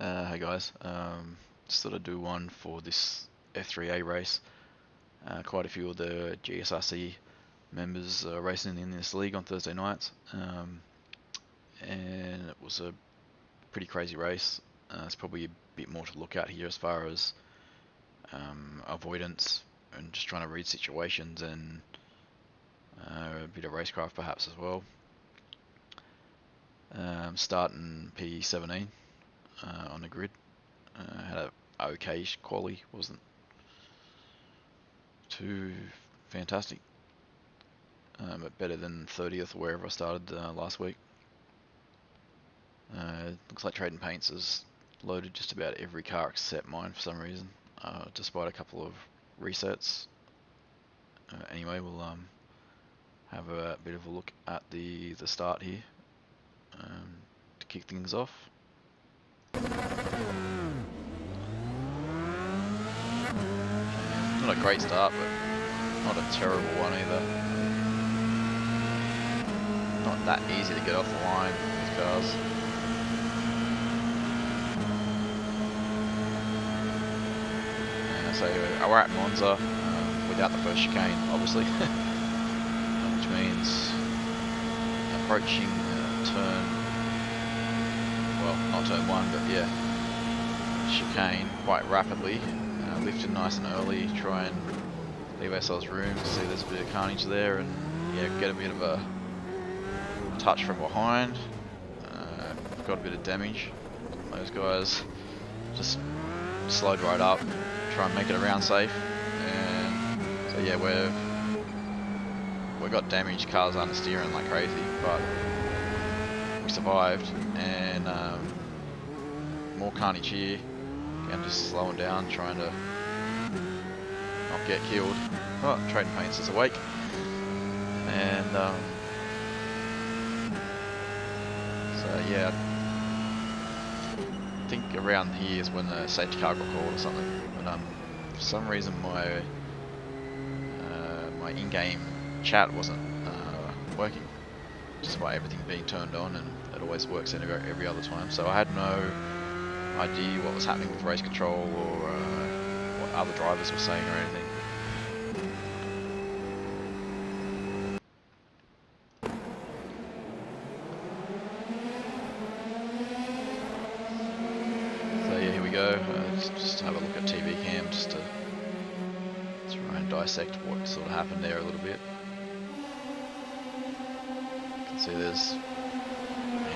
Hey guys, just thought I'd do one for this F3A race. Quite a few of the GSRC members racing in this league on Thursday nights, and it was a pretty crazy race. There's probably a bit more to look at here as far as avoidance and just trying to read situations and a bit of racecraft perhaps as well. Starting P17 on the grid. Had a okay-ish quali, wasn't too fantastic, but better than 30th or wherever I started last week. Looks like Trading Paints has loaded just about every car except mine for some reason, despite a couple of resets. Anyway, we'll have a bit of a look at the start here to kick things off. Not a great start, but not a terrible one either. Not that easy to get off the line with cars. So we're at Monza without the first chicane, obviously, which means approaching turn, well, not turn one, but yeah, chicane quite rapidly. Lifted nice and early, try and leave ourselves room to see there's a bit of carnage there, and yeah, get a bit of a touch from behind. Got a bit of damage. Those guys just slowed right up, try and make it around safe, and so yeah, we got damaged, cars understeering like crazy, but we survived, and more carnage here. Again, just slowing down, trying to not get killed. Oh, Trading Paints is awake, and so yeah, I think around here is when the safety car got called or something. But for some reason my my in-game chat wasn't working, despite everything being turned on, and it always works every other time. So I had no idea what was happening with race control or what other drivers were saying or anything. So yeah, here we go. Just have a look at TV cam just to try and dissect what sort of happened there a little bit. You can see there's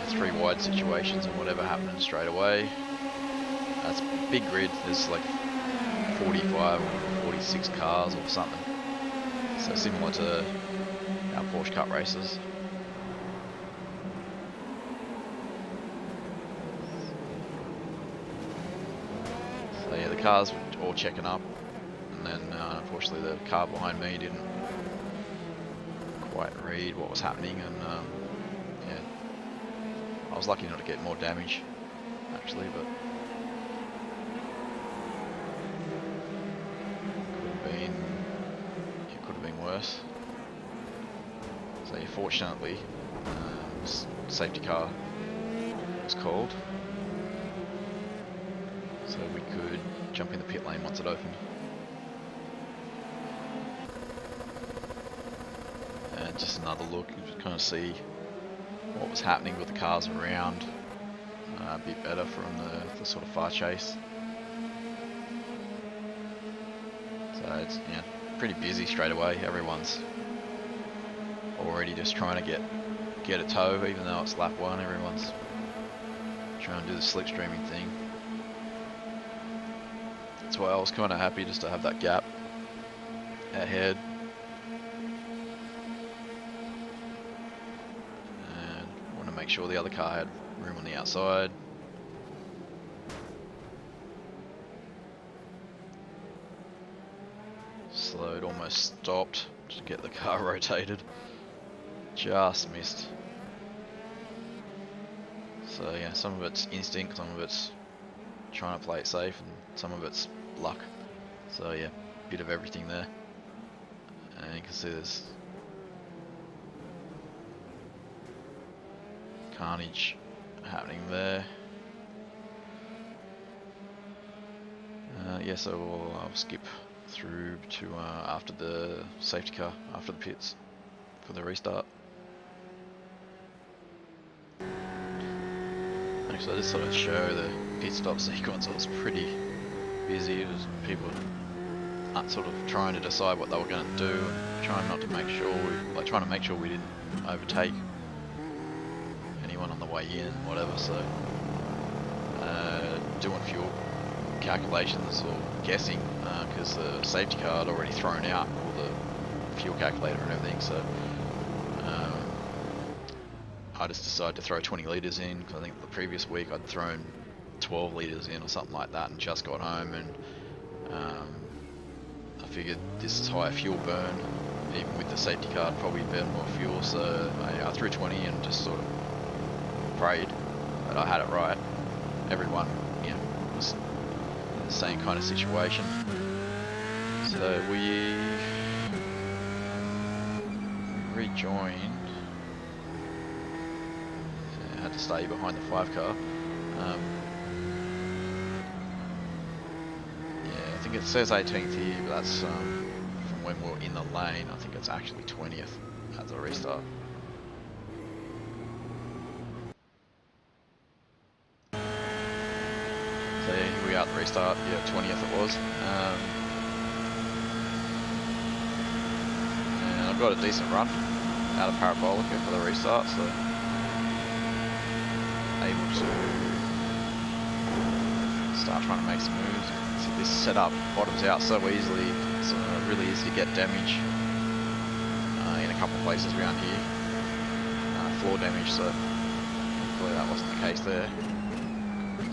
three wide situations and whatever happened straight away. That's a big grid. There's like 45 or 46 cars or something. So similar to our Porsche Cup races. So yeah, the cars were all checking up, and then unfortunately the car behind me didn't quite read what was happening, and yeah, I was lucky not to get more damage actually, but it could have been worse. So yeah, fortunately, safety car was called, so we could jump in the pit lane once it opened. And just another look, you can kind of see what was happening with the cars around a bit better from the sort of far chase. So it's pretty busy straight away. Everyone's already just trying to get a tow, even though it's lap one. Everyone's trying to do the slipstreaming thing. That's why I was kind of happy just to have that gap ahead. And want to make sure the other car had room on the outside. Slowed, almost stopped to get the car rotated. Just missed. So yeah, some of it's instinct, some of it's trying to play it safe, and some of it's luck. So yeah, bit of everything there. And you can see there's carnage happening there. Yeah, so I'll skip through to after the safety car, after the pits for the restart. Actually, I just thought I'd show the pit stop sequence. It was pretty busy. It was people sort of trying to decide what they were going to do, and trying to make sure we didn't overtake anyone on the way in, whatever. So doing fuel calculations or guessing, because the safety car had already thrown out all the fuel calculator and everything. So I just decided to throw 20 litres in, because I think the previous week I'd thrown 12 litres in or something like that and just got home, and I figured this is higher fuel burn, even with the safety car I'd probably burn more fuel, so I threw 20 and just sort of prayed that I had it right. Everyone, you know, was in the same kind of situation. So we rejoined. I had to stay behind the 5 car. Yeah, I think it says 18th here, but that's from when we were in the lane. I think it's actually 20th at the restart. So yeah, here we are at the restart. Yeah, 20th it was. And I've got a decent run out of Parabolica for the restart, so able to start trying to make some moves. See, this setup bottoms out so easily. It's really easy to get damage in a couple of places around here. Floor damage, so hopefully that wasn't the case there.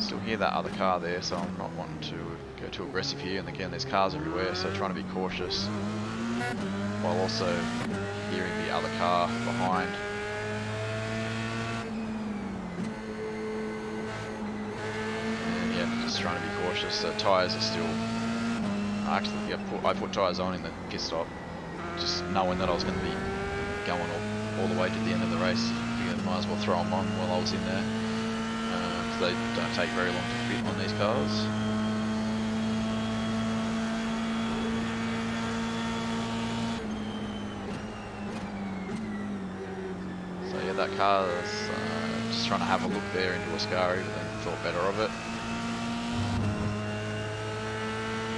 Still hear that other car there, so I'm not wanting to go too aggressive here. And again, there's cars everywhere, so trying to be cautious while also hearing the other car behind. Just trying to be cautious. The tyres are still. Actually, I put tyres on in the pit stop, just knowing that I was going to be going all the way to the end of the race. I might as well throw them on while I was in there, because they don't take very long to fit on these cars. So yeah, that car's just trying to have a look there into Ascari, but then thought better of it.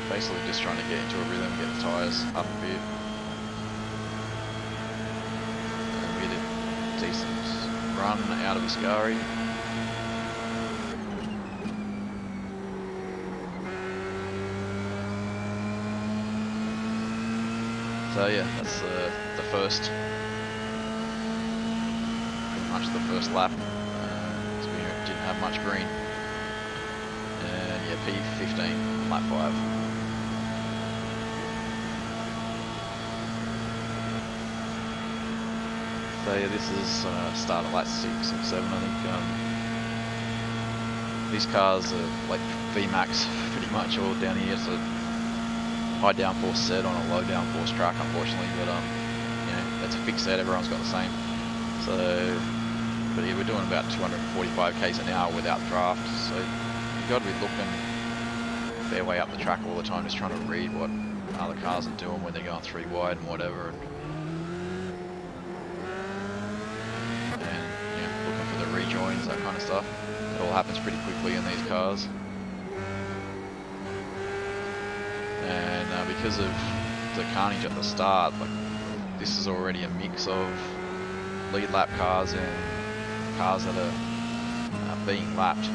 Basically just trying to get into a rhythm, get the tyres up a bit. And we did a decent run out of Ascari. So yeah, that's the first, pretty much the first lap. So we didn't have much green. And yeah, P15, lap 5. So yeah, this is start at lap 6 or 7, I think. These cars are like VMAX pretty much all down here. So high downforce set on a low downforce track, unfortunately, but you know, that's a fixed set. Everyone's got the same. So, but yeah, we're doing about 245 k's an hour without draft. So you've got to be looking their way up the track all the time, just trying to read what other cars are doing when they're going 3 wide and whatever. Rejoins, that kind of stuff. It all happens pretty quickly in these cars. And because of the carnage at the start, like this is already a mix of lead lap cars and cars that are being lapped.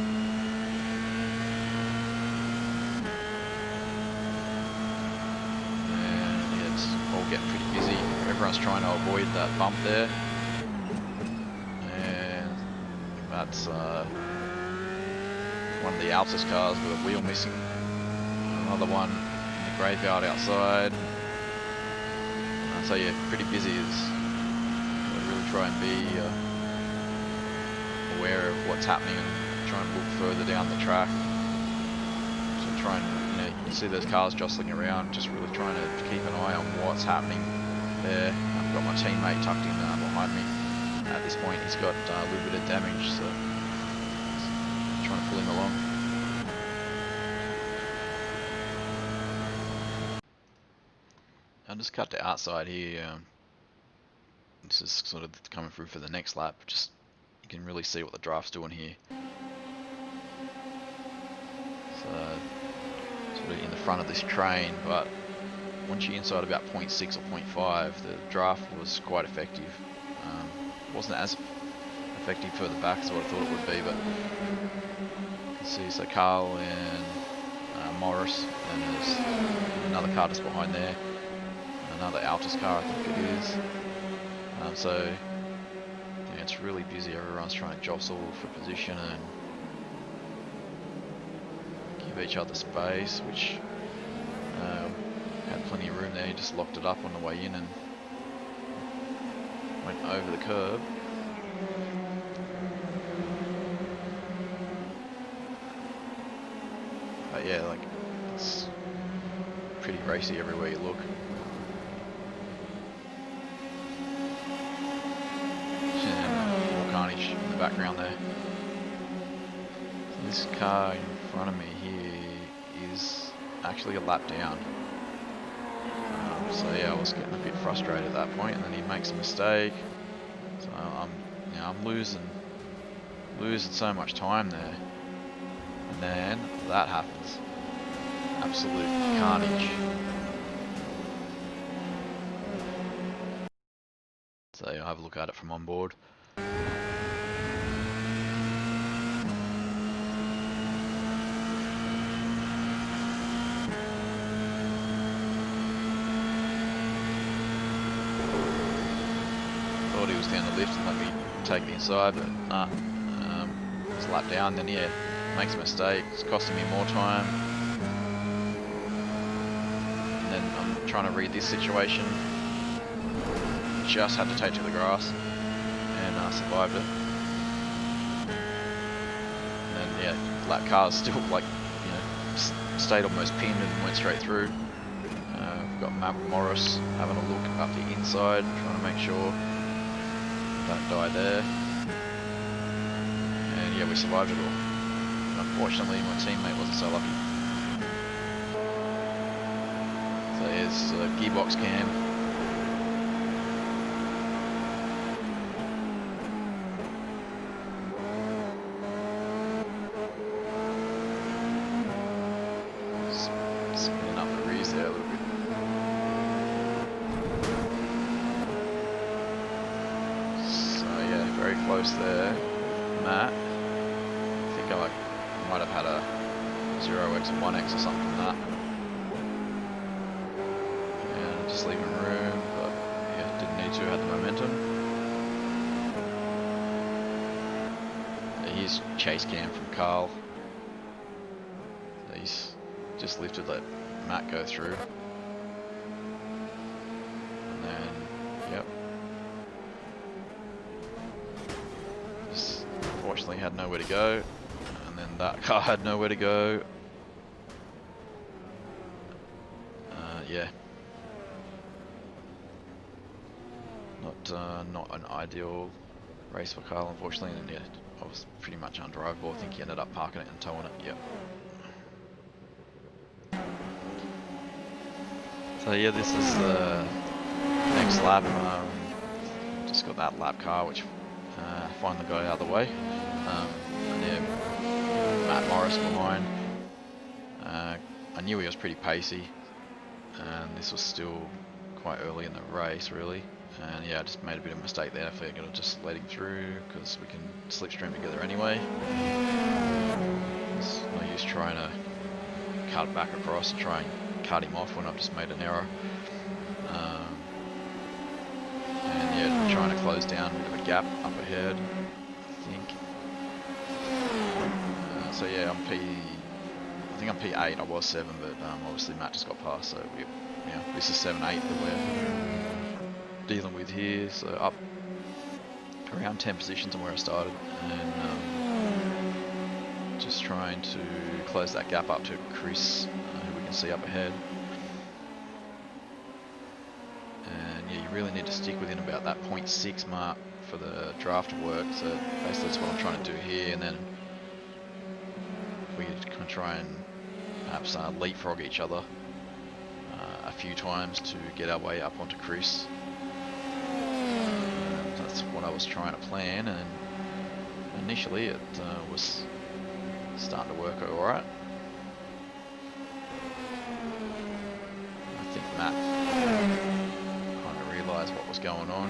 And yeah, it's all getting pretty busy. Everyone's trying to avoid that bump there. That's one of the Altus cars with a wheel missing. Another one in the graveyard outside. So yeah, pretty busy. We really try and be aware of what's happening and try and look further down the track. So try and, you know, you see those cars jostling around, just really trying to keep an eye on what's happening there. I've got my teammate tucked in behind me. At this point, he's got a little bit of damage, so trying to pull him along. I'll just cut to outside here. This is sort of coming through for the next lap. Just you can really see what the draft's doing here. So sort of in the front of this train, but once you're inside about 0.6 or 0.5, the draft was quite effective. Wasn't as effective further back as what I thought it would be, but you can see so Carl and Morris, and there's another car just behind there, another Altus car I think it is. So yeah, it's really busy. Everyone's trying to jostle for position and give each other space, which had plenty of room there. He just locked it up on the way in and went over the curb. But yeah, like it's pretty racy everywhere you look. More carnage in the background there. So this car in front of me here is actually a lap down. So yeah, I was getting a bit frustrated at that point, and then he makes a mistake. So I'm losing so much time there, and then that happens. Absolute carnage. So I'll have a look at it from on board. Thought he was down the lift and let me take the inside, but nah, it's lap down. Then yeah, makes a mistake. It's costing me more time. And then I'm trying to read this situation. Just had to take to the grass and survived it. And then yeah, lap car's still like stayed almost pinned and went straight through. We've got Matt Morris having a look up the inside, trying to make sure don't die there. And yeah, we survived it all. And unfortunately, my teammate wasn't so lucky. So here's a gearbox cam. Spinning up the rears there a little bit. Very close there, Matt. I think I might have had a 0x and 1x or something from that. And just leaving room, but yeah, didn't need to, had the momentum. Here's chase cam from Carl. So he's just lifted, let Matt go through. And then, yep. Unfortunately had nowhere to go, and then that car had nowhere to go. Yeah, not an ideal race for Carl, unfortunately, and yeah, I was pretty much undrivable. I think he ended up parking it and towing it. Yep. So yeah, this is the next lap. Just got that lap car, which finally got out of the way. And yeah, Matt Morris behind. I knew he was pretty pacey, and this was still quite early in the race, really. And yeah, I just made a bit of a mistake there. I figured I'd just let him through because we can slipstream together anyway. There's no use trying to cut back across and try and cut him off when I've just made an error. And yeah, trying to close down a bit of a gap up ahead, I think. So yeah, I think I'm P8. I was 7, but obviously Matt just got past. So this is 7-8 that we're dealing with here. So up around 10 positions on where I started, and just trying to close that gap up to Chris, who we can see up ahead. And yeah, you really need to stick within about that 0.6 mark for the draft to work. So basically that's what I'm trying to do here, and then we can try and perhaps leapfrog each other. a few times to get our way up onto Chris. That's what I was trying to plan, and initially it was starting to work alright. I think Matt kind of realised what was going on.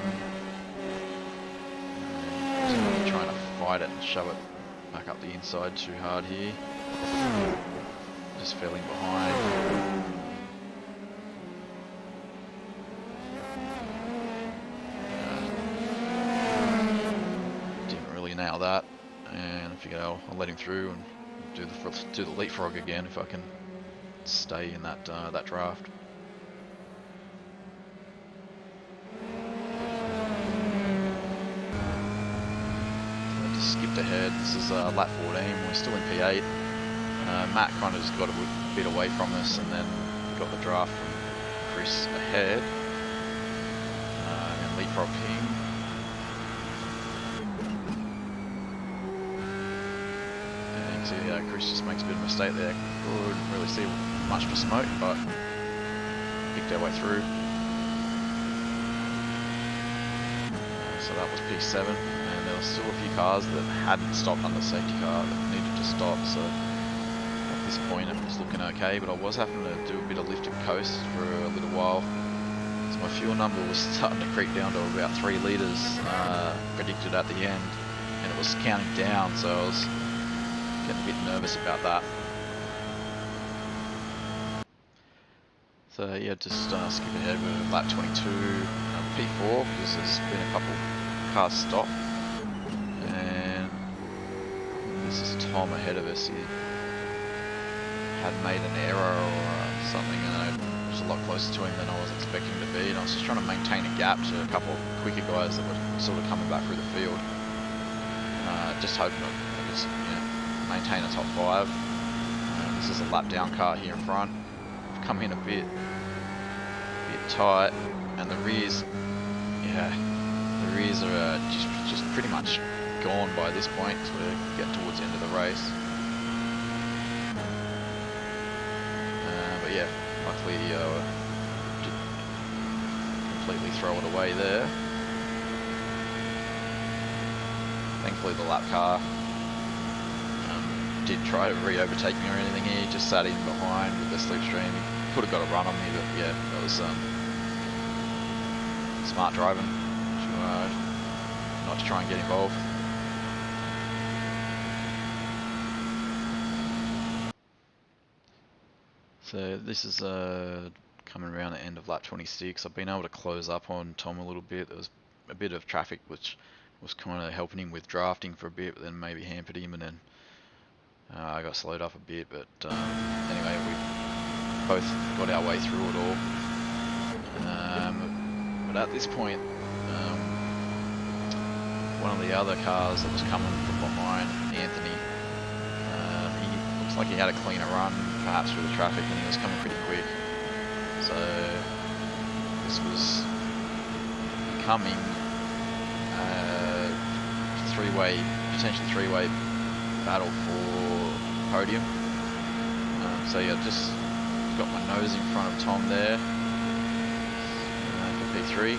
He was really trying to fight it and shove it back up the inside too hard here. Just falling behind. Didn't really nail that, and I figured I'll let him through and do the leapfrog again if I can stay in that that draft. Skipped ahead. This is lap 14. We're still in P8. Matt kind of just got a bit away from us, and then we got the draft from Chris ahead, and leapfrogged him. And you can see Chris just makes a bit of a mistake there. Couldn't really see much of the smoke, but picked our way through. So that was P7. There were still a few cars that hadn't stopped under the safety car that needed to stop, so at this point it was looking okay, but I was having to do a bit of lift and coast for a little while. So my fuel number was starting to creep down to about 3 litres predicted at the end, and it was counting down, so I was getting a bit nervous about that. So yeah, just skip ahead with lap 22, P4, because there's been a couple cars stopped. This is Tom ahead of us. He had made an error or something, and I was a lot closer to him than I was expecting to be, and I was just trying to maintain a gap to a couple of quicker guys that were sort of coming back through the field. Just hoping I could just, maintain a top 5. This is a lap down car here in front. I've come in a bit tight, and the rears are just pretty much gone by this point, so we're getting towards the end of the race. But yeah, luckily did completely throw it away there. Thankfully the lap car did try to re-overtake me or anything here, just sat in behind with the slipstream. He could have got a run on me, but yeah, that was smart driving not to try and get involved. So this is coming around the end of lap 26. I've been able to close up on Tom a little bit. There was a bit of traffic which was kind of helping him with drafting for a bit, but then maybe hampered him, and then I got slowed up a bit. But anyway, we both got our way through it all. But at this point, one of the other cars that was coming from behind, Anthony, he looks like he had a cleaner run, perhaps through the traffic, and he was coming pretty quick. So this was becoming potential three-way battle for podium. So yeah, just got my nose in front of Tom there for P3,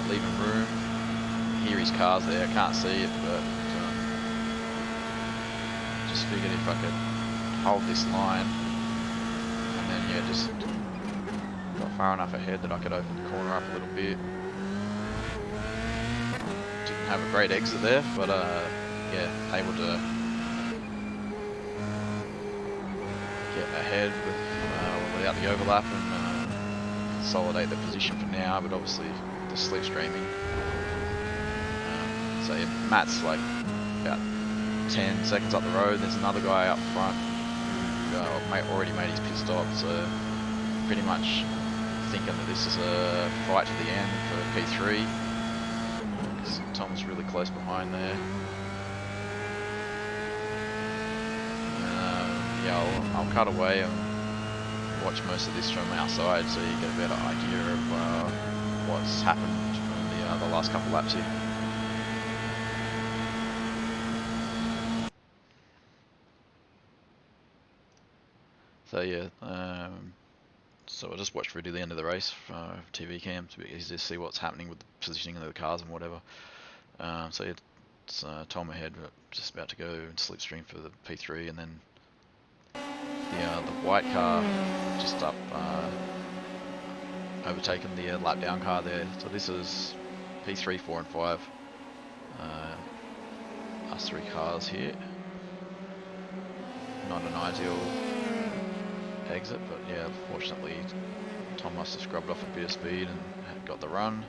leaving room. Hear his cars there, I can't see it, but just figured if I could hold this line, and then yeah, just got far enough ahead that I could open the corner up a little bit. Didn't have a great exit there, but yeah, able to get ahead without the overlap and consolidate the position for now, but obviously the slipstreaming. So yeah, Matt's like about 10 seconds up the road. There's another guy up front who already made his pit stop, so pretty much thinking that this is a fight to the end for P3, because Tom's really close behind there. Yeah, I'll cut away and watch most of this from outside, so you get a better idea of what's happened in the last couple laps here. So yeah, So I just watched through to the end of the race for TV cam to be easy to see what's happening with the positioning of the cars and whatever. So it's Tom ahead, just about to go and slipstream for the P3, and then the white car just up, overtaken the lap down car there. So this is P3, 4 and 5. Us 3 cars here. Not an ideal exit, but yeah, fortunately Tom must have scrubbed off a bit of speed and got the run.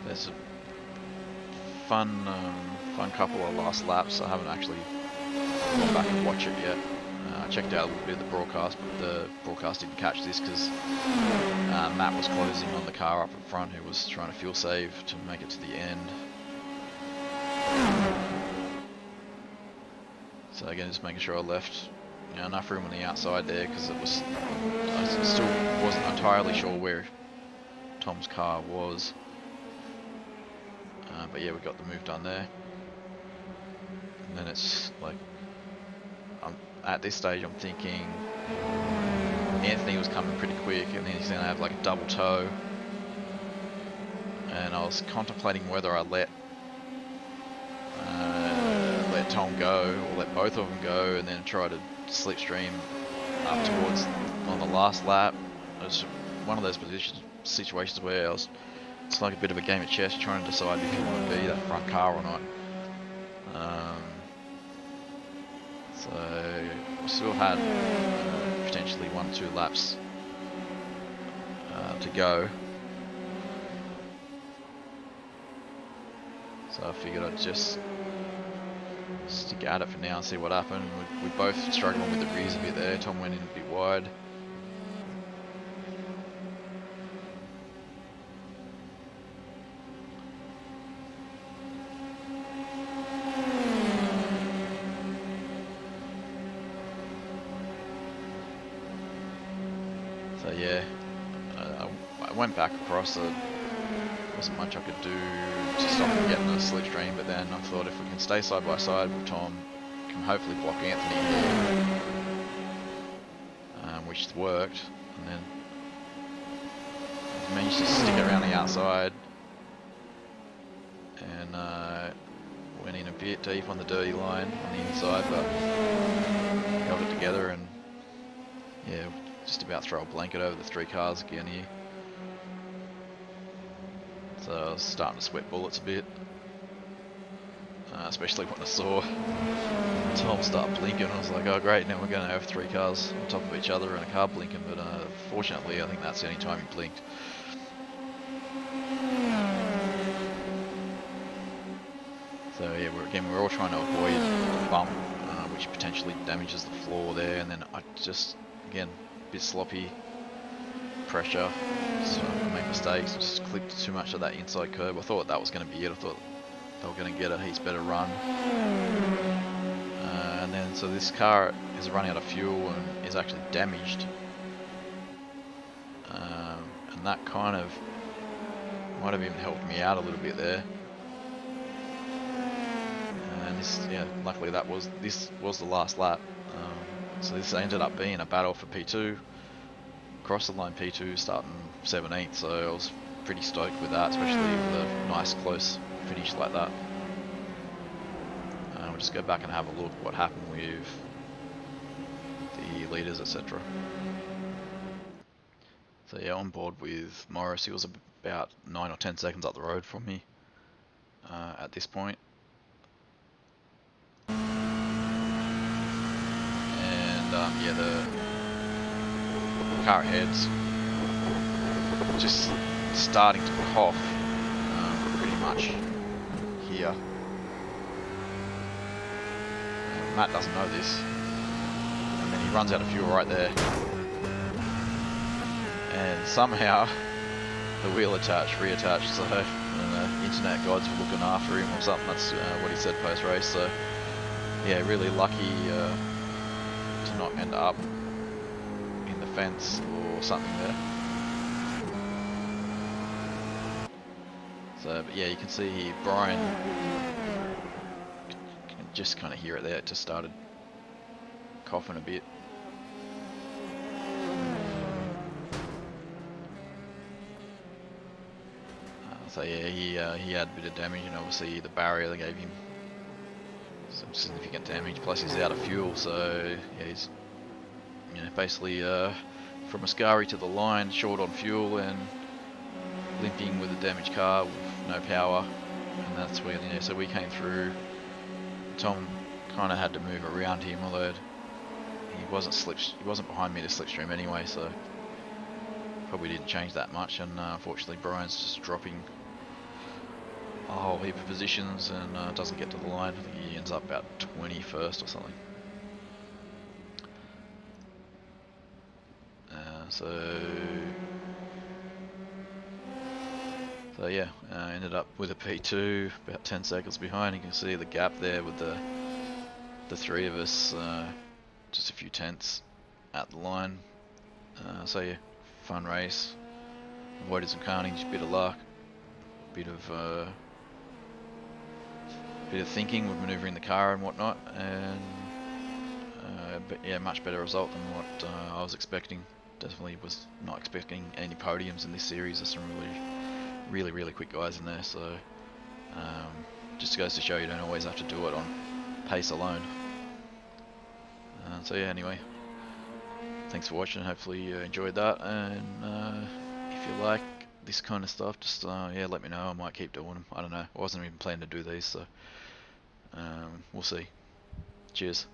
There's a fun couple of last laps. I haven't actually gone back and watched it yet. I checked out a little bit of the broadcast, but the broadcast didn't catch this because Matt was closing on the car up in front, who was trying to fuel save to make it to the end. So again, just making sure I left enough room on the outside there, because I still wasn't entirely sure where Tom's car was. But yeah, we got the move done there. And then it's like, at this stage I'm thinking Anthony was coming pretty quick, and then he's going to have like a double tow. And I was contemplating whether I let Tom go, or let both of them go, and then try to slipstream up towards on the last lap. It was one of those situations where it's like a bit of a game of chess, trying to decide if you want to be that front car or not. So we still had potentially 1 or 2 laps to go. So I figured I'd just stick at it for now and see what happened. We both struggling with the rears a bit there. Tom went in a bit wide. So yeah, I went back across. There wasn't much I could do to stop him getting a slipstream, but then I thought if we can stay side by side with Tom, we can hopefully block Anthony here, which worked. And then managed to stick it around the outside, and went in a bit deep on the dirty line on the inside, but held it together, and yeah, just about throw a blanket over the 3 cars again here. So I was starting to sweat bullets a bit, especially when I saw Tom start blinking. I was like, oh great, now we're going to have 3 cars on top of each other and a car blinking, but fortunately I think that's the only time he blinked. So yeah, we're all trying to avoid the bump, which potentially damages the floor there, and then I just, again, a bit sloppy, pressure, so I make mistakes, just clipped too much of that inside curb. I thought that was going to be it. I thought they were going to get a heaps better run. And then so this car is running out of fuel and is actually damaged. And that kind of might have even helped me out a little bit there. And this, yeah, luckily this was the last lap. So this ended up being a battle for P2. Across the line P2, starting 17th, so I was pretty stoked with that, especially with a nice close finish like that. We'll just go back and have a look what happened with the leaders, etc. So yeah, on board with Morris. He was about 9 or 10 seconds up the road from me at this point. And yeah, the car ahead's just starting to cough pretty much here. And Matt doesn't know this, and then he runs out of fuel right there, and somehow the wheel reattached, so the internet gods were looking after him or something. That's what he said post race. So yeah, really lucky to not end up in the fence or something there. So, but yeah, you can see here Brian can just kind of hear it there. It just started coughing a bit. So yeah, he had a bit of damage, and obviously the barrier gave him some significant damage. Plus he's out of fuel, so yeah, he's basically from Ascari to the line, short on fuel and limping with a damaged car with no power, and that's where so we came through. Tom kind of had to move around him, although he wasn't behind me to slipstream anyway, so probably didn't change that much. And unfortunately, Brian's just dropping a whole heap of positions and doesn't get to the line. I think he ends up about 21st or something. So yeah, ended up with a P2, about 10 seconds behind. You can see the gap there with the three of us, just a few tenths at the line. So yeah, fun race. Avoided some carnage, bit of luck, bit of thinking with manoeuvring the car and whatnot, and but yeah, much better result than what I was expecting. Definitely was not expecting any podiums in this series. There's some really quick guys in there, so just goes to show you don't always have to do it on pace alone. So yeah, anyway, thanks for watching. Hopefully you enjoyed that, and if you like this kind of stuff, just yeah, let me know. I might keep doing them. I don't know. I wasn't even planning to do these, so we'll see. Cheers.